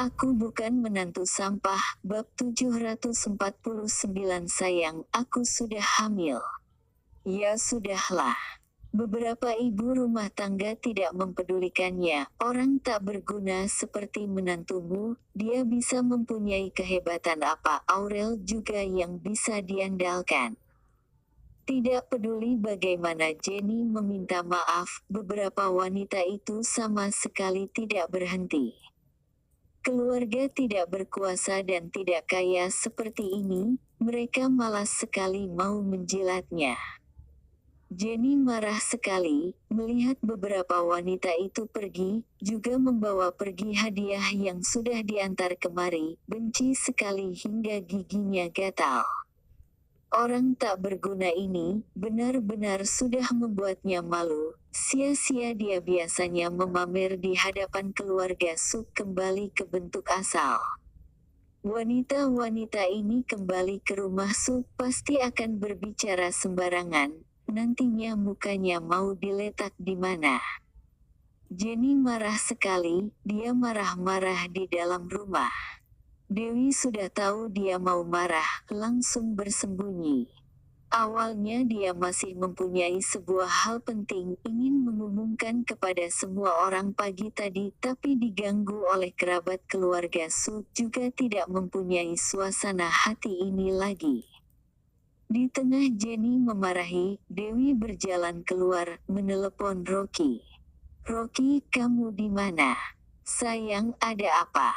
Aku bukan menantu sampah, bab 749 sayang, aku sudah hamil. Ya sudahlah. Beberapa ibu rumah tangga tidak mempedulikannya, orang tak berguna seperti menantumu, dia bisa mempunyai kehebatan apa Aurel juga yang bisa diandalkan. Tidak peduli bagaimana Jenny meminta maaf, beberapa wanita itu sama sekali tidak berhenti. Keluarga tidak berkuasa dan tidak kaya seperti ini, mereka malas sekali mau menjilatnya. Jenny marah sekali, melihat beberapa wanita itu pergi, juga membawa pergi hadiah yang sudah diantar kemari, benci sekali hingga giginya gatal. Orang tak berguna ini, benar-benar sudah membuatnya malu, sia-sia dia biasanya memamer di hadapan keluarga Suk kembali ke bentuk asal. Wanita-wanita ini kembali ke rumah Suk pasti akan berbicara sembarangan, nantinya mukanya mau diletak di mana. Jenny marah sekali, dia marah-marah di dalam rumah. Dewi sudah tahu dia mau marah, langsung bersembunyi. Awalnya dia masih mempunyai sebuah hal penting, ingin mengumumkan kepada semua orang pagi tadi, tapi diganggu oleh kerabat keluarga Su, juga tidak mempunyai suasana hati ini lagi. Di tengah Jenny memarahi, Dewi berjalan keluar, menelepon Rocky. Rocky, kamu di mana? Sayang, ada apa?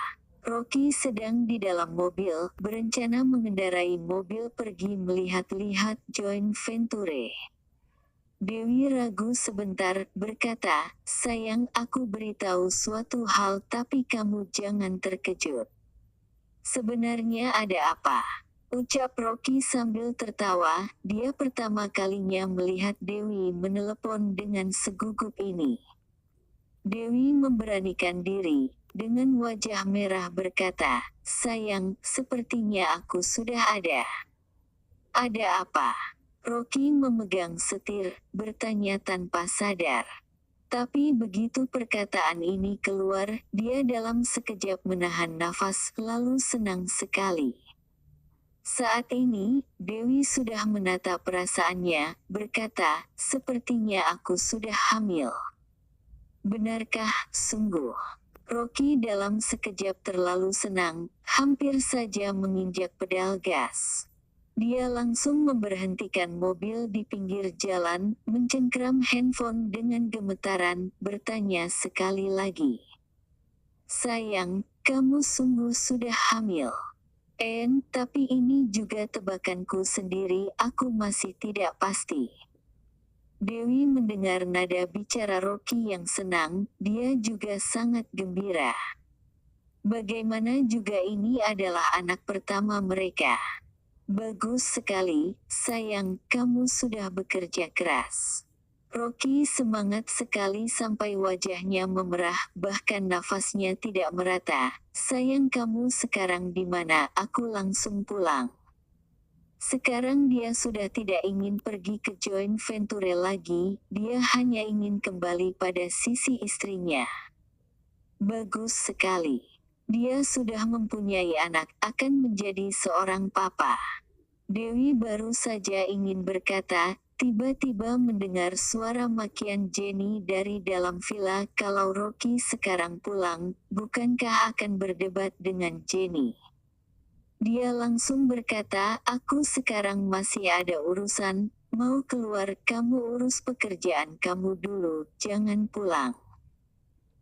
Rocky sedang di dalam mobil, berencana mengendarai mobil pergi melihat-lihat joint venture. Dewi ragu sebentar, berkata, sayang, aku beritahu suatu hal tapi kamu jangan terkejut. Sebenarnya ada apa? Ucap Rocky sambil tertawa, dia pertama kalinya melihat Dewi menelepon dengan segugup ini. Dewi memberanikan diri, dengan wajah merah berkata, sayang, sepertinya aku sudah ada. Ada apa? Rocky memegang setir, bertanya tanpa sadar. Tapi begitu perkataan ini keluar, dia dalam sekejap menahan nafas, lalu senang sekali. Saat ini, Dewi sudah menata perasaannya, berkata, sepertinya aku sudah hamil. Benarkah, sungguh? Rocky dalam sekejap terlalu senang, hampir saja menginjak pedal gas. Dia langsung memberhentikan mobil di pinggir jalan, mencengkram handphone dengan gemetaran, bertanya sekali lagi. Sayang, kamu sungguh sudah hamil. Tapi ini juga tebakanku sendiri, aku masih tidak pasti. Dewi mendengar nada bicara Rocky yang senang, dia juga sangat gembira. Bagaimana juga ini adalah anak pertama mereka. Bagus sekali, sayang, kamu sudah bekerja keras. Rocky semangat sekali sampai wajahnya memerah, bahkan nafasnya tidak merata. Sayang, kamu sekarang di mana? Aku langsung pulang. Sekarang dia sudah tidak ingin pergi ke joint venture lagi, dia hanya ingin kembali pada sisi istrinya. Bagus sekali. Dia sudah mempunyai anak, akan menjadi seorang papa. Dewi baru saja ingin berkata, tiba-tiba mendengar suara makian Jenny dari dalam villa. Kalau Rocky sekarang pulang, bukankah akan berdebat dengan Jenny? Dia langsung berkata, aku sekarang masih ada urusan, mau keluar, kamu urus pekerjaan kamu dulu, jangan pulang.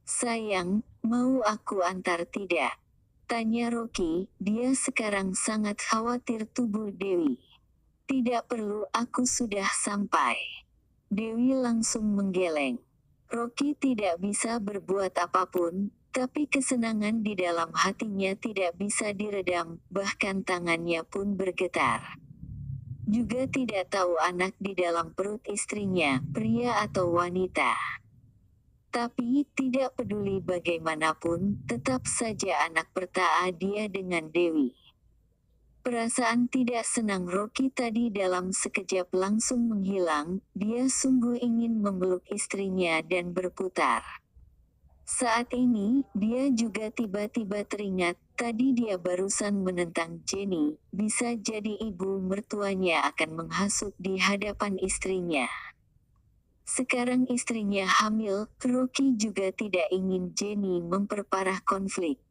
Sayang, mau aku antar tidak? Tanya Rocky, dia sekarang sangat khawatir tubuh Dewi. Tidak perlu, aku sudah sampai. Dewi langsung menggeleng. Rocky tidak bisa berbuat apapun, tapi kesenangan di dalam hatinya tidak bisa diredam, bahkan tangannya pun bergetar. Juga tidak tahu anak di dalam perut istrinya, pria atau wanita. Tapi, tidak peduli bagaimanapun, tetap saja anak pertama dia dengan Dewi. Perasaan tidak senang Rocky tadi dalam sekejap langsung menghilang, dia sungguh ingin memeluk istrinya dan berputar. Saat ini, dia juga tiba-tiba teringat, tadi dia barusan menentang Jenny, bisa jadi ibu mertuanya akan menghasut di hadapan istrinya. Sekarang istrinya hamil, Rocky juga tidak ingin Jenny memperparah konflik.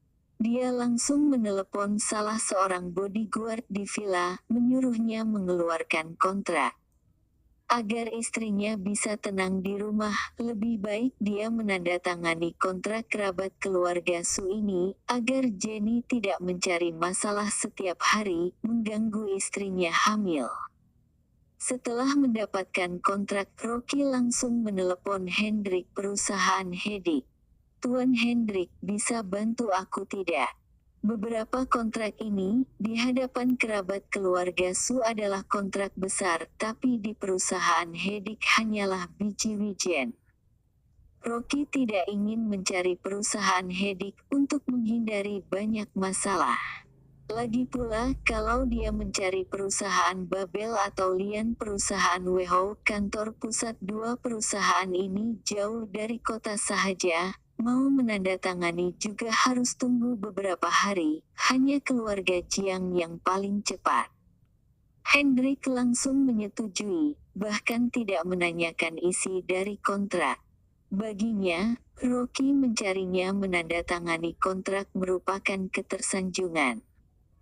Dia langsung menelepon salah seorang bodyguard di villa, menyuruhnya mengeluarkan kontrak. Agar istrinya bisa tenang di rumah, lebih baik dia menandatangani kontrak kerabat keluarga Su ini, agar Jenny tidak mencari masalah setiap hari, mengganggu istrinya hamil. Setelah mendapatkan kontrak, Rocky langsung menelepon Hendrik perusahaan Hedik. Tuan Hendrik, bisa bantu aku tidak? Beberapa kontrak ini, di hadapan kerabat keluarga Su adalah kontrak besar, tapi di perusahaan Hedik hanyalah biji wijen. Rocky tidak ingin mencari perusahaan Hedik untuk menghindari banyak masalah. Lagi pula, kalau dia mencari perusahaan Babel atau Lian perusahaan Wehou, kantor pusat dua perusahaan ini jauh dari kota sahaja, mau menandatangani juga harus tunggu beberapa hari, hanya keluarga Jiang yang paling cepat. Hendrik langsung menyetujui, bahkan tidak menanyakan isi dari kontrak. Baginya, Rocky mencarinya menandatangani kontrak merupakan ketersanjungan.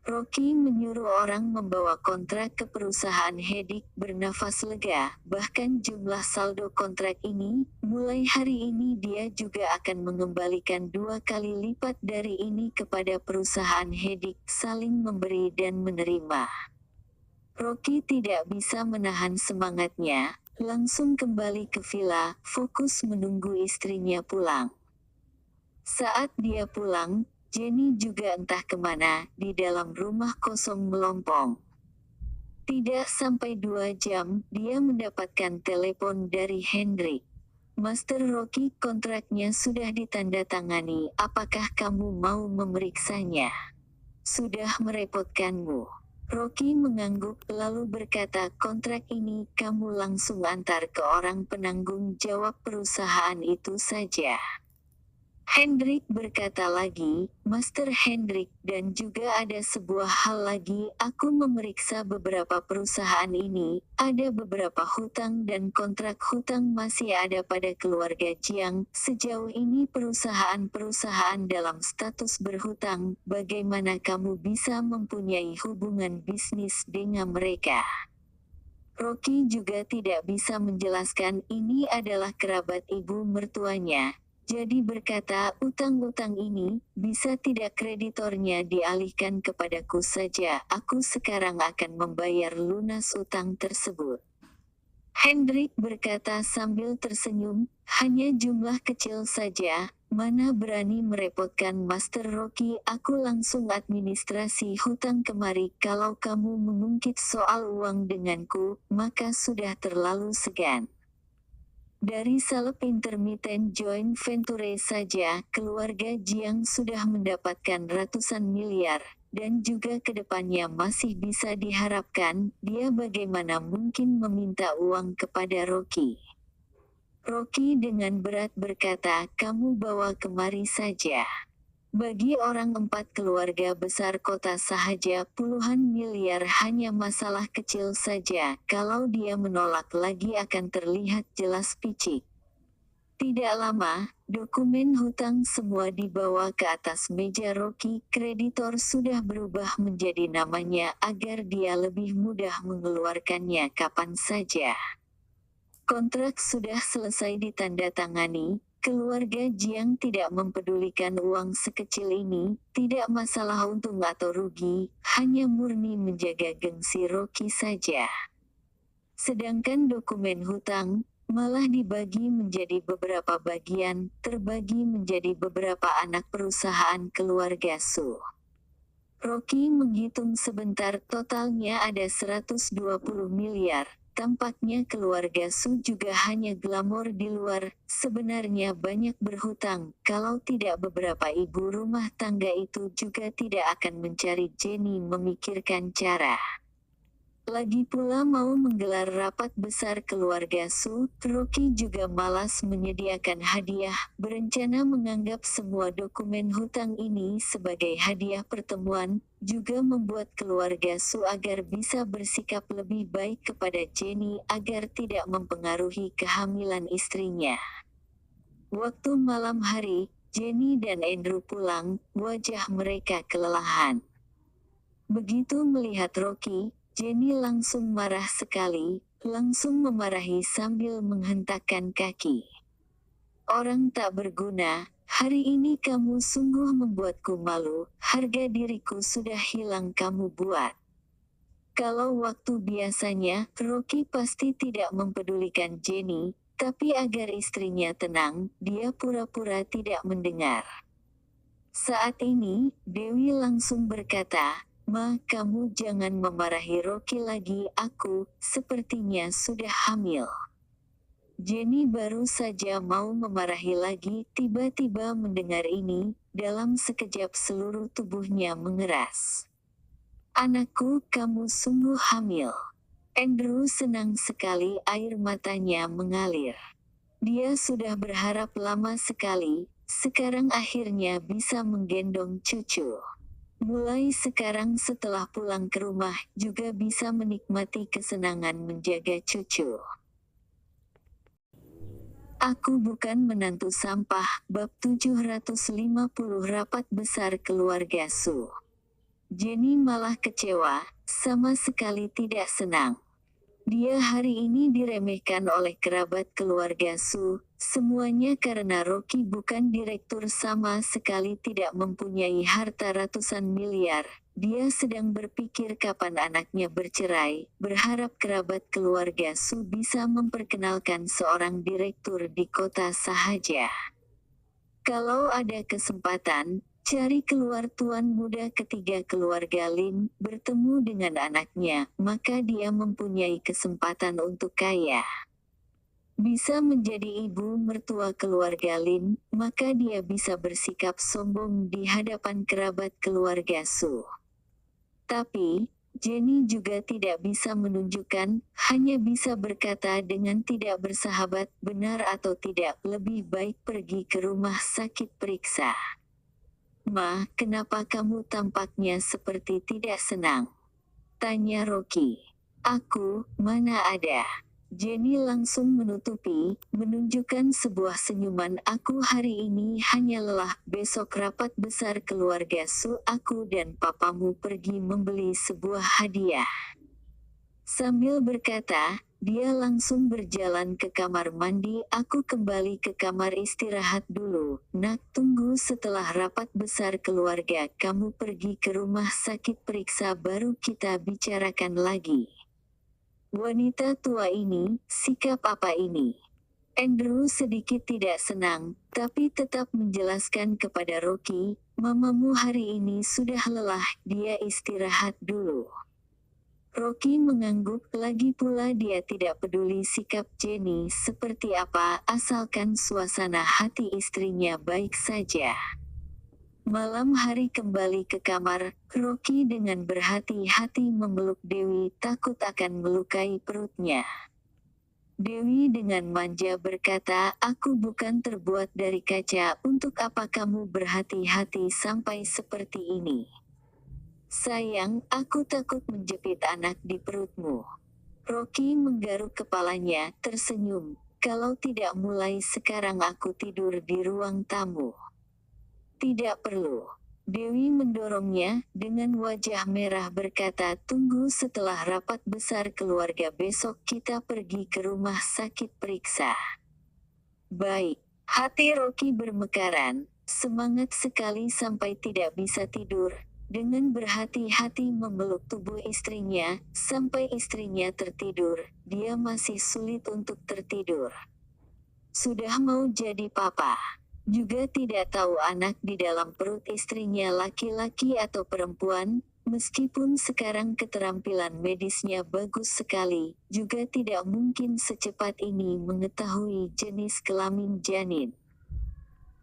Rocky menyuruh orang membawa kontrak ke perusahaan Hedik, bernafas lega, bahkan jumlah saldo kontrak ini, mulai hari ini dia juga akan mengembalikan 2 kali lipat dari ini kepada perusahaan Hedik, saling memberi dan menerima. Rocky tidak bisa menahan semangatnya, langsung kembali ke villa, fokus menunggu istrinya pulang. Saat dia pulang, Jenny juga entah kemana, di dalam rumah kosong melompong. Tidak sampai 2 jam, dia mendapatkan telepon dari Hendrik. Master Rocky, kontraknya sudah ditandatangani, apakah kamu mau memeriksanya? Sudah merepotkanmu. Rocky mengangguk lalu berkata, kontrak ini kamu langsung antar ke orang penanggung jawab perusahaan itu saja. Hendrik berkata lagi, Master Hendrik, dan juga ada sebuah hal lagi, aku memeriksa beberapa perusahaan ini, ada beberapa hutang dan kontrak hutang masih ada pada keluarga Jiang, sejauh ini perusahaan-perusahaan dalam status berhutang, bagaimana kamu bisa mempunyai hubungan bisnis dengan mereka? Rocky juga tidak bisa menjelaskan ini adalah kerabat ibu mertuanya. Jadi berkata, utang-utang ini, bisa tidak kreditornya dialihkan kepadaku saja, aku sekarang akan membayar lunas utang tersebut. Hendrik berkata sambil tersenyum, hanya jumlah kecil saja, mana berani merepotkan Master Rocky, aku langsung administrasi hutang kemari, kalau kamu mengungkit soal uang denganku, maka sudah terlalu segan. Dari salep intermittent joint venture saja, keluarga Jiang sudah mendapatkan ratusan miliar, dan juga kedepannya masih bisa diharapkan, dia bagaimana mungkin meminta uang kepada Rocky. Rocky dengan berat berkata, kamu bawa kemari saja. Bagi orang 4 keluarga besar kota sahaja, puluhan miliar hanya masalah kecil saja, kalau dia menolak lagi akan terlihat jelas picik. Tidak lama, dokumen hutang semua dibawa ke atas meja Rocky, kreditor sudah berubah menjadi namanya agar dia lebih mudah mengeluarkannya kapan saja. Kontrak sudah selesai ditandatangani. Keluarga Jiang tidak mempedulikan uang sekecil ini, tidak masalah untung atau rugi, hanya murni menjaga gengsi Rocky saja. Sedangkan dokumen hutang, malah dibagi menjadi beberapa bagian, terbagi menjadi beberapa anak perusahaan keluarga Su. Rocky menghitung sebentar, totalnya ada 120 miliar. Tampaknya keluarga Su juga hanya glamor di luar, sebenarnya banyak berhutang, kalau tidak beberapa ibu rumah tangga itu juga tidak akan mencari Jenny memikirkan cara Lagi pula mau menggelar rapat besar keluarga Su, Rocky juga malas menyediakan hadiah, berencana menganggap semua dokumen hutang ini sebagai hadiah pertemuan, juga membuat keluarga Su agar bisa bersikap lebih baik kepada Jenny agar tidak mempengaruhi kehamilan istrinya. Waktu malam hari, Jenny dan Andrew pulang, wajah mereka kelelahan. Begitu melihat Rocky, Jenny langsung marah sekali, langsung memarahi sambil menghentakkan kaki. Orang tak berguna, hari ini kamu sungguh membuatku malu, harga diriku sudah hilang kamu buat. Kalau waktu biasanya, Rocky pasti tidak mempedulikan Jenny, tapi agar istrinya tenang, dia pura-pura tidak mendengar. Saat ini, Dewi langsung berkata, "Ma, kamu jangan memarahi Rocky lagi, aku sepertinya sudah hamil." Jenny baru saja mau memarahi lagi, tiba-tiba mendengar ini, dalam sekejap seluruh tubuhnya mengeras. "Anakku, kamu sungguh hamil." Andrew senang sekali, air matanya mengalir. Dia sudah berharap lama sekali, sekarang akhirnya bisa menggendong cucu. Mulai sekarang setelah pulang ke rumah, juga bisa menikmati kesenangan menjaga cucu. Aku bukan menantu sampah, bab 750 rapat besar keluarga Su. Jenny malah kecewa, sama sekali tidak senang. Dia hari ini diremehkan oleh kerabat keluarga Su, semuanya karena Rocky bukan direktur sama sekali tidak mempunyai harta ratusan miliar. Dia sedang berpikir kapan anaknya bercerai, berharap kerabat keluarga Su bisa memperkenalkan seorang direktur di kota sahaja. Kalau ada kesempatan, cari keluar tuan muda ketiga keluarga Lin, bertemu dengan anaknya, maka dia mempunyai kesempatan untuk kaya. Bisa menjadi ibu mertua keluarga Lin, maka dia bisa bersikap sombong di hadapan kerabat keluarga Su. Tapi, Jenny juga tidak bisa menunjukkan, hanya bisa berkata dengan tidak bersahabat, benar atau tidak, lebih baik pergi ke rumah sakit periksa. "Ma, kenapa kamu tampaknya seperti tidak senang?" tanya Rocky. "Aku, mana ada." Jenny langsung menutupi, menunjukkan sebuah senyuman. "Aku hari ini hanya lelah, besok rapat besar keluarga Su, aku dan papamu pergi membeli sebuah hadiah." Sambil berkata, dia langsung berjalan ke kamar mandi. "Aku kembali ke kamar istirahat dulu, nak, tunggu setelah rapat besar keluarga kamu pergi ke rumah sakit periksa baru kita bicarakan lagi." Wanita tua ini, sikap apa ini? Andrew sedikit tidak senang, tapi tetap menjelaskan kepada Rocky, "Mamamu hari ini sudah lelah, dia istirahat dulu." Rocky mengangguk, lagi pula dia tidak peduli sikap Jenny seperti apa, asalkan suasana hati istrinya baik saja. Malam hari kembali ke kamar, Rocky dengan berhati-hati memeluk Dewi, takut akan melukai perutnya. Dewi dengan manja berkata, "Aku bukan terbuat dari kaca, untuk apa kamu berhati-hati sampai seperti ini? Sayang, aku takut menjepit anak di perutmu." Rocky menggaruk kepalanya, tersenyum, "Kalau tidak mulai sekarang aku tidur di ruang tamu." "Tidak perlu." Dewi mendorongnya, dengan wajah merah berkata, "Tunggu setelah rapat besar keluarga besok kita pergi ke rumah sakit periksa." "Baik." Hati Rocky bermekaran, semangat sekali sampai tidak bisa tidur. Dengan berhati-hati memeluk tubuh istrinya, sampai istrinya tertidur, dia masih sulit untuk tertidur. Sudah mau jadi papa. Juga tidak tahu anak di dalam perut istrinya laki-laki atau perempuan, meskipun sekarang keterampilan medisnya bagus sekali, juga tidak mungkin secepat ini mengetahui jenis kelamin janin.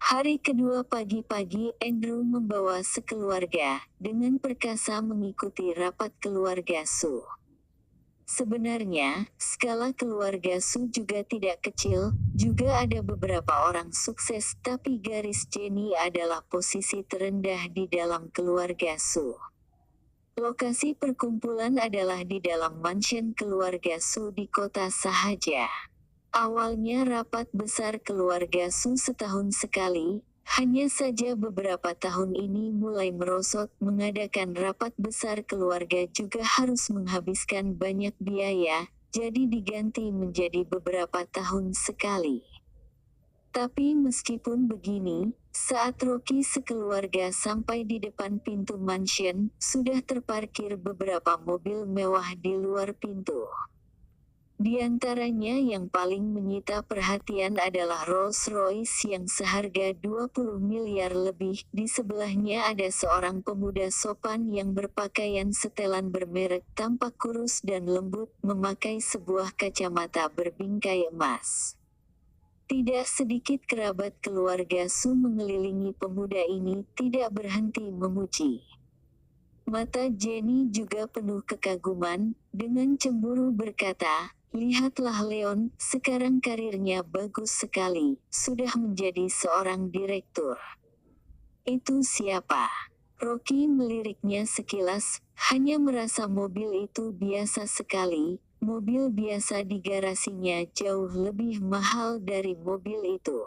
Hari kedua pagi-pagi Andrew membawa sekeluarga, dengan perkasa mengikuti rapat keluarga Su. Sebenarnya, skala keluarga Su juga tidak kecil, juga ada beberapa orang sukses tapi garis Jenny adalah posisi terendah di dalam keluarga Su. Lokasi perkumpulan adalah di dalam mansion keluarga Su di kota sahaja. Awalnya rapat besar keluarga Su setahun sekali, hanya saja beberapa tahun ini mulai merosot. Mengadakan rapat besar keluarga juga harus menghabiskan banyak biaya, jadi diganti menjadi beberapa tahun sekali. Tapi meskipun begini, saat Rocky sekeluarga sampai di depan pintu mansion, sudah terparkir beberapa mobil mewah di luar pintu. Di antaranya yang paling menyita perhatian adalah Rolls-Royce yang seharga 20 miliar lebih. Di sebelahnya ada seorang pemuda sopan yang berpakaian setelan bermerek, tampak kurus dan lembut, memakai sebuah kacamata berbingkai emas. Tidak sedikit kerabat keluarga Su mengelilingi pemuda ini, tidak berhenti memuji. Mata Jenny juga penuh kekaguman, dengan cemburu berkata, "Lihatlah Leon, sekarang karirnya bagus sekali, sudah menjadi seorang direktur." "Itu siapa?" Rocky meliriknya sekilas, hanya merasa mobil itu biasa sekali. Mobil biasa di garasinya jauh lebih mahal dari mobil itu.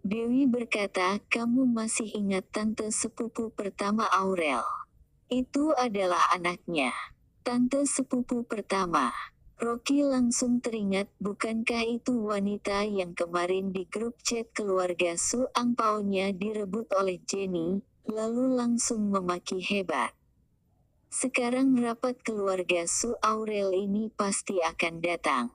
Dewi berkata, "Kamu masih ingat tante sepupu pertama Aurel? Itu adalah anaknya. Tante sepupu pertama." Rocky langsung teringat, bukankah itu wanita yang kemarin di grup chat keluarga Su angpaonya direbut oleh Jenny, lalu langsung memaki hebat. Sekarang rapat keluarga Su Aurel ini pasti akan datang.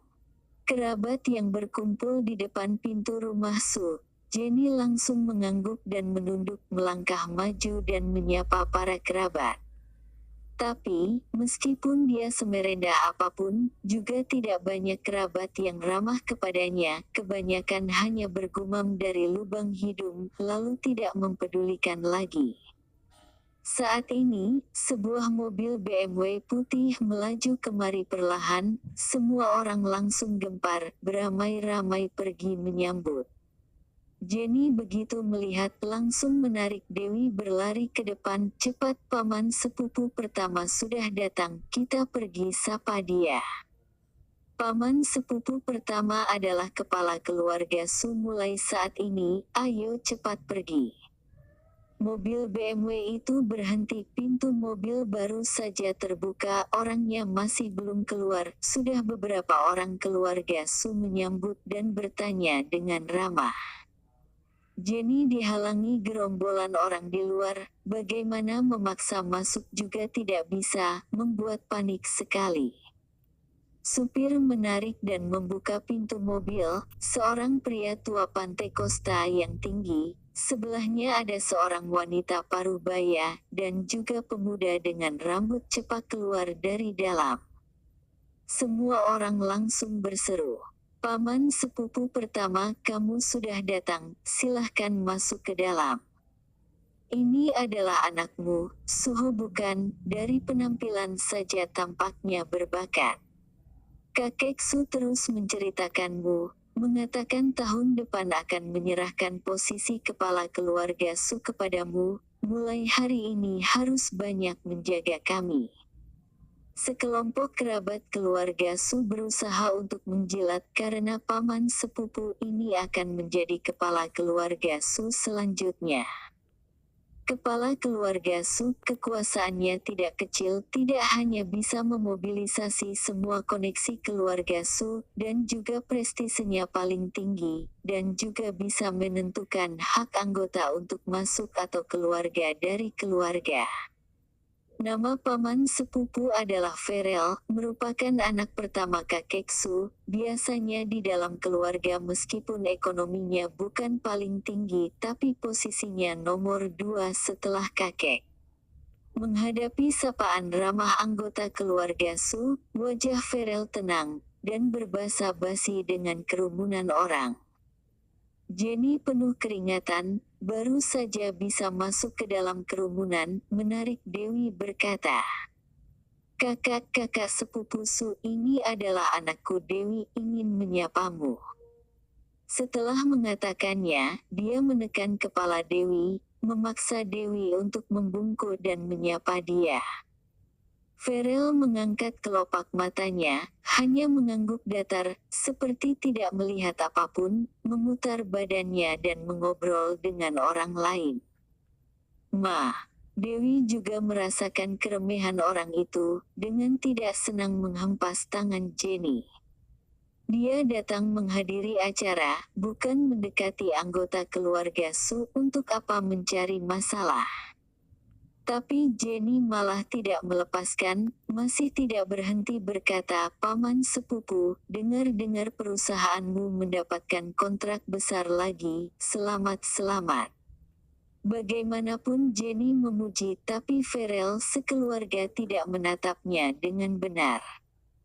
Kerabat yang berkumpul di depan pintu rumah Su. Jenny langsung mengangguk dan menunduk melangkah maju dan menyapa para kerabat. Tapi, meskipun dia semerendah apapun, juga tidak banyak kerabat yang ramah kepadanya, kebanyakan hanya bergumam dari lubang hidung, lalu tidak mempedulikan lagi. Saat ini, sebuah mobil BMW putih melaju kemari perlahan, semua orang langsung gempar, beramai-ramai pergi menyambut. Jenny begitu melihat langsung menarik Dewi berlari ke depan, "Cepat, paman sepupu pertama sudah datang, kita pergi sapa dia." Paman sepupu pertama adalah kepala keluarga Su mulai saat ini, ayo cepat pergi. Mobil BMW itu berhenti, pintu mobil baru saja terbuka, orangnya masih belum keluar, sudah beberapa orang keluarga Su menyambut dan bertanya dengan ramah. Jenny dihalangi gerombolan orang di luar, bagaimana memaksa masuk juga tidak bisa, membuat panik sekali. Supir menarik dan membuka pintu mobil, seorang pria tua Pantai Costa yang tinggi, sebelahnya ada seorang wanita parubaya, dan juga pemuda dengan rambut cepak keluar dari dalam. Semua orang langsung berseru, "Paman sepupu pertama, kamu sudah datang, silahkan masuk ke dalam. Ini adalah anakmu, Suho bukan?" Dari penampilan saja tampaknya berbakat. Kakek Su terus menceritakanmu, mengatakan tahun depan akan menyerahkan posisi kepala keluarga Su kepadamu, mulai hari ini harus banyak menjaga kami. Sekelompok kerabat keluarga Su berusaha untuk menjilat karena paman sepupu ini akan menjadi kepala keluarga Su selanjutnya. Kepala keluarga Su, kekuasaannya tidak kecil, tidak hanya bisa memobilisasi semua koneksi keluarga Su, dan juga prestisenya paling tinggi, dan juga bisa menentukan hak anggota untuk masuk atau keluarga dari keluarga. Nama paman sepupu adalah Ferel, merupakan anak pertama kakek Su, biasanya di dalam keluarga meskipun ekonominya bukan paling tinggi tapi posisinya nomor 2 setelah kakek. Menghadapi sapaan ramah anggota keluarga Su, wajah Ferel tenang, dan berbasa basi dengan kerumunan orang. Jenny penuh keringatan, baru saja bisa masuk ke dalam kerumunan, menarik Dewi berkata, Kakak-kakak sepupu Su, ini adalah anakku Dewi ingin menyapamu. Setelah mengatakannya, dia menekan kepala Dewi, memaksa Dewi untuk membungkuk dan menyapa dia. Farel mengangkat kelopak matanya, hanya mengangguk datar, seperti tidak melihat apapun, memutar badannya dan mengobrol dengan orang lain. Dewi juga merasakan keremehan orang itu, dengan tidak senang menghempas tangan Jenny. Dia datang menghadiri acara, bukan mendekati anggota keluarga Su untuk apa mencari masalah. Tapi Jenny malah tidak melepaskan, masih tidak berhenti berkata, "Paman sepupu, dengar-dengar perusahaanmu mendapatkan kontrak besar lagi, selamat-selamat." Bagaimanapun Jenny memuji, tapi Farel sekeluarga tidak menatapnya dengan benar.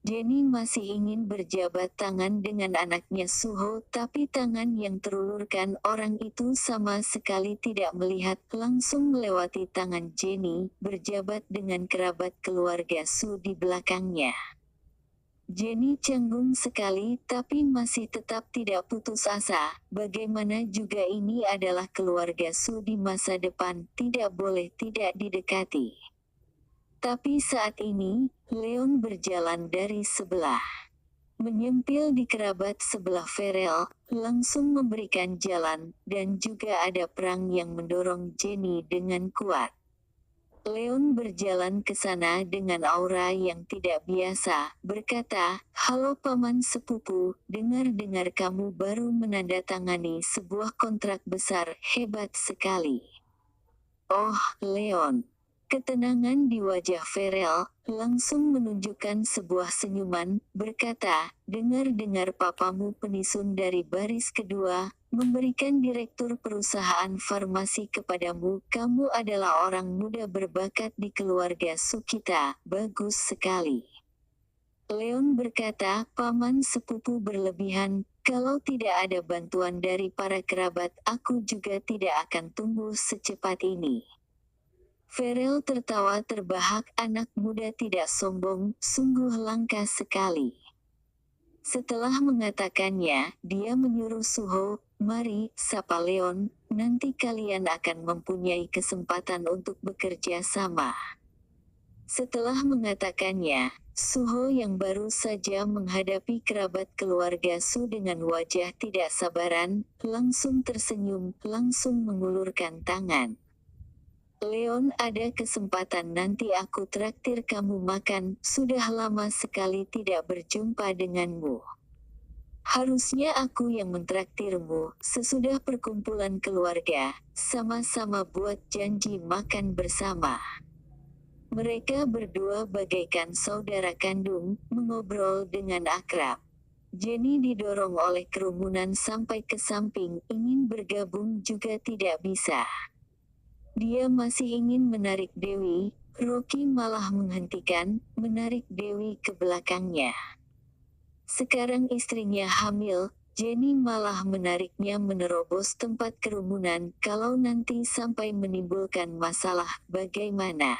Jenny masih ingin berjabat tangan dengan anaknya Suho, tapi tangan yang terulurkan orang itu sama sekali tidak melihat, langsung melewati tangan Jenny, berjabat dengan kerabat keluarga Su di belakangnya. Jenny canggung sekali, tapi masih tetap tidak putus asa. Bagaimana juga ini adalah keluarga Su di masa depan, tidak boleh tidak didekati. Tapi saat ini, Leon berjalan dari sebelah. Menyempil di kerabat sebelah Farel, langsung memberikan jalan, dan juga ada perang yang mendorong Jenny dengan kuat. Leon berjalan ke sana dengan aura yang tidak biasa, berkata, "Halo paman sepupu, dengar-dengar kamu baru menandatangani sebuah kontrak besar, hebat sekali." "Oh, Leon." Ketenangan di wajah Farel langsung menunjukkan sebuah senyuman, berkata, "Dengar-dengar papamu penisun dari baris kedua, memberikan direktur perusahaan farmasi kepadamu. Kamu adalah orang muda berbakat di keluarga Su kita, bagus sekali." Leon berkata, "Paman sepupu berlebihan, kalau tidak ada bantuan dari para kerabat, aku juga tidak akan tumbuh secepat ini." Farel tertawa terbahak, anak muda tidak sombong, sungguh langka sekali. Setelah mengatakannya, dia menyuruh Suho, "Mari, sapa Leon, nanti kalian akan mempunyai kesempatan untuk bekerja sama." Setelah mengatakannya, Suho yang baru saja menghadapi kerabat keluarga Su dengan wajah tidak sabaran, langsung tersenyum, langsung mengulurkan tangan. "Leon, ada kesempatan nanti aku traktir kamu makan, sudah lama sekali tidak berjumpa denganmu. Harusnya aku yang mentraktirmu, sesudah perkumpulan keluarga, sama-sama buat janji makan bersama." Mereka berdua bagaikan saudara kandung, mengobrol dengan akrab. Jenny didorong oleh kerumunan sampai ke samping, ingin bergabung juga tidak bisa. Dia masih ingin menarik Dewi, Rocky malah menghentikan, menarik Dewi ke belakangnya. Sekarang istrinya hamil, Jenny malah menariknya menerobos tempat kerumunan, kalau nanti sampai menimbulkan masalah, bagaimana?